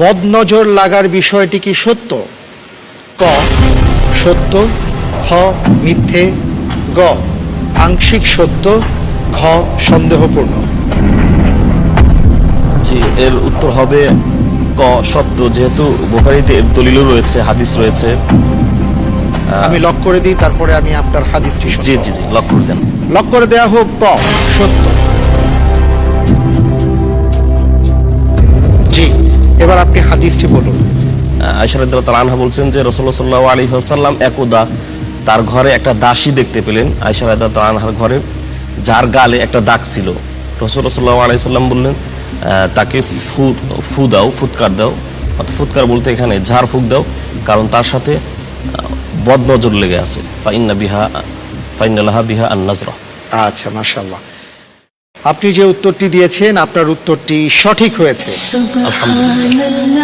বদনজর লাগার বিষয়টি কি সত্য? ক সত্য, খ মিথ্যে, গ আংশিক সত্য, ঘ সন্দেহপূর্ণ। জি, এর উত্তর হবে ক সত্য, যেহেতু বুখারীতে এর দলিলও রয়েছে, হাদিস রয়েছে। আমি লক করে দিই, তারপরে আমি আপনার হাদিসটি শুনবো। জি জি জি, লক করে দেন। লক করে দেয়া হোক ক সত্য। জি, এবার আপনি হাদিসটি বলুন। আয়েশা রাদিয়াল্লাহু তাআলা আনহা বলছেন যে রাসূলুল্লাহ সাল্লাল্লাহু আলাইহি ওয়াসাল্লাম একদা তার ঘরে একটা দাসী দেখতে পেলেন, আয়েশা রাদিয়াল্লাহু তাআলা আনহার ঘরে, যার গালে একটা দাগ ছিল। রাসূলুল্লাহ সাল্লাল্লাহু আলাইহি ওয়াসাল্লাম বললেন তাকে ফু দাও, ফুৎকার দাও। অর্থাৎ ফুৎকার বলতে এখানে ঝাড় ফুঁক দাও, কারণ তার সাথে বদনজর লেগে আছে। ফাইন্না লাহা বিহা আন-নাজরা। আচ্ছা, মাশাআল্লাহ। আপনি যে উত্তরটি দিয়েছেন, আপনার উত্তরটি সঠিক হয়েছে। আলহামদুলিল্লাহ।